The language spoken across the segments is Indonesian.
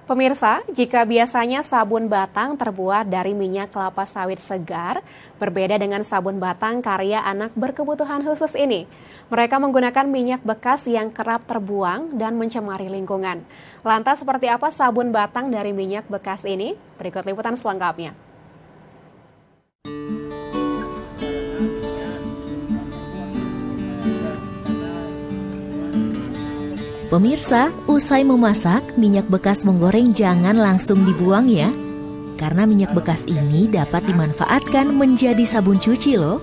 Pemirsa, jika biasanya sabun batang terbuat dari minyak kelapa sawit segar, berbeda dengan sabun batang karya anak berkebutuhan khusus ini. Mereka menggunakan minyak bekas yang kerap terbuang dan mencemari lingkungan. Lantas seperti apa sabun batang dari minyak bekas ini? Berikut liputan selengkapnya. Pemirsa, usai memasak, minyak bekas menggoreng jangan langsung dibuang ya. Karena minyak bekas ini dapat dimanfaatkan menjadi sabun cuci loh.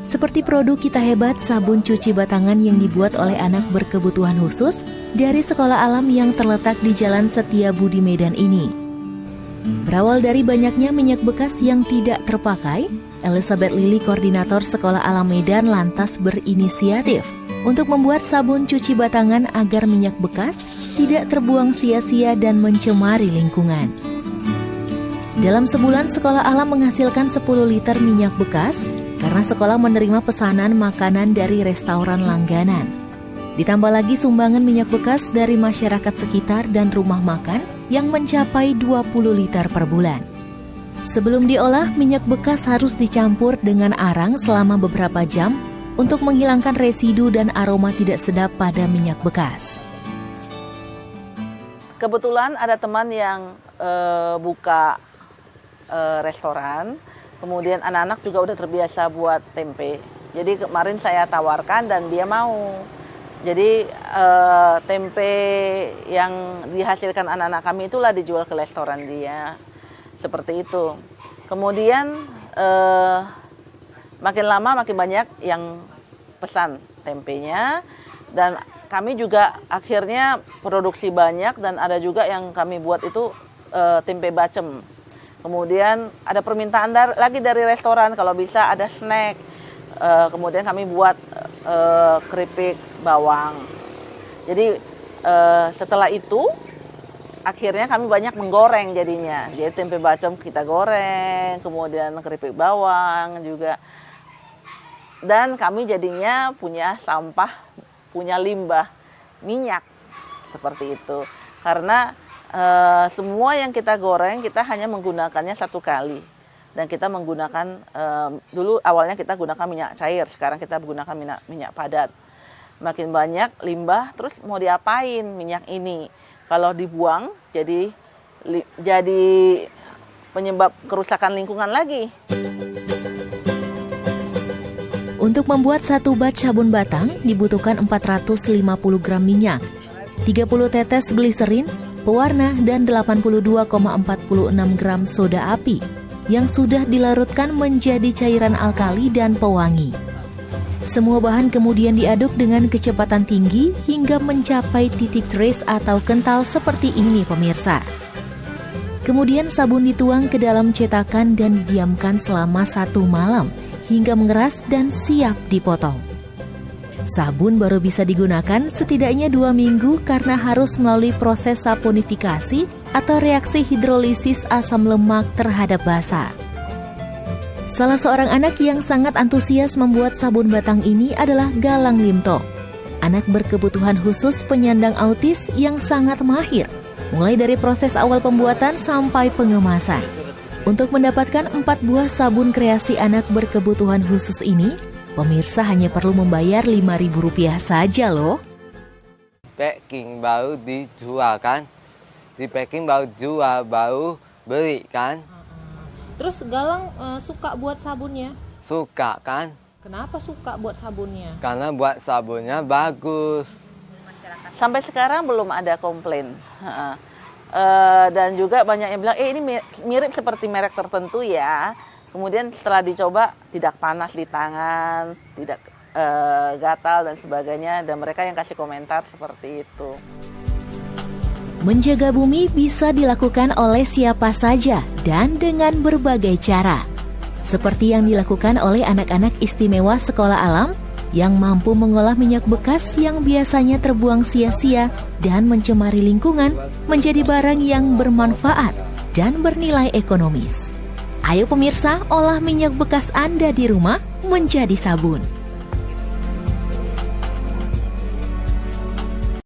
Seperti produk Kita Hebat sabun cuci batangan yang dibuat oleh anak berkebutuhan khusus dari Sekolah Alam yang terletak di Jalan Setiabudi Medan ini. Berawal dari banyaknya minyak bekas yang tidak terpakai, Elizabeth Lili, koordinator Sekolah Alam Medan, lantas berinisiatif untuk membuat sabun cuci batangan agar minyak bekas tidak terbuang sia-sia dan mencemari lingkungan. Dalam sebulan, Sekolah Alam menghasilkan 10 liter minyak bekas karena sekolah menerima pesanan makanan dari restoran langganan. Ditambah lagi sumbangan minyak bekas dari masyarakat sekitar dan rumah makan yang mencapai 20 liter per bulan. Sebelum diolah, minyak bekas harus dicampur dengan arang selama beberapa jam untuk menghilangkan residu dan aroma tidak sedap pada minyak bekas. Kebetulan ada teman yang buka restoran, kemudian anak-anak juga udah terbiasa buat tempe. Jadi kemarin saya tawarkan dan dia mau. Jadi tempe yang dihasilkan anak-anak kami itulah dijual ke restoran dia. Seperti itu. Kemudian makin lama makin banyak yang pesan tempenya dan kami juga akhirnya produksi banyak dan ada juga yang kami buat itu tempe bacem. Kemudian ada permintaan lagi dari restoran kalau bisa ada snack. Kemudian kami buat keripik bawang. Jadi setelah itu akhirnya kami banyak menggoreng jadinya. Jadi tempe bacem kita goreng, kemudian keripik bawang juga. Dan kami jadinya punya sampah, punya limbah minyak seperti itu. Karena semua yang kita goreng kita hanya menggunakannya satu kali. Dan kita menggunakan, dulu awalnya kita gunakan minyak cair, sekarang kita menggunakan minyak padat. Makin banyak limbah, terus mau diapain minyak ini? Kalau dibuang jadi penyebab kerusakan lingkungan lagi. Untuk membuat satu batch sabun batang dibutuhkan 450 gram minyak, 30 tetes gliserin, pewarna, dan 82,46 gram soda api yang sudah dilarutkan menjadi cairan alkali dan pewangi. Semua bahan kemudian diaduk dengan kecepatan tinggi hingga mencapai titik trace atau kental seperti ini pemirsa. Kemudian sabun dituang ke dalam cetakan dan didiamkan selama 1 malam hingga mengeras dan siap dipotong. Sabun baru bisa digunakan setidaknya 2 minggu karena harus melalui proses saponifikasi atau reaksi hidrolisis asam lemak terhadap basa. Salah seorang anak yang sangat antusias membuat sabun batang ini adalah Galang Limto, anak berkebutuhan khusus penyandang autis yang sangat mahir, mulai dari proses awal pembuatan sampai pengemasan. Untuk mendapatkan 4 buah sabun kreasi anak berkebutuhan khusus ini, pemirsa hanya perlu membayar Rp5.000 saja loh. Packing baru dijual kan, di packing baru jual, baru beli kan. Terus Galang suka buat sabunnya? Suka kan? Kenapa suka buat sabunnya? Karena buat sabunnya bagus. Sampai sekarang belum ada komplain. Dan juga banyak yang bilang, ini mirip seperti merek tertentu ya. Kemudian setelah dicoba tidak panas di tangan, tidak gatal dan sebagainya. Dan mereka yang kasih komentar seperti itu. Menjaga bumi bisa dilakukan oleh siapa saja dan dengan berbagai cara. Seperti yang dilakukan oleh anak-anak istimewa Sekolah Alam yang mampu mengolah minyak bekas yang biasanya terbuang sia-sia dan mencemari lingkungan menjadi barang yang bermanfaat dan bernilai ekonomis. Ayo pemirsa, olah minyak bekas Anda di rumah menjadi sabun.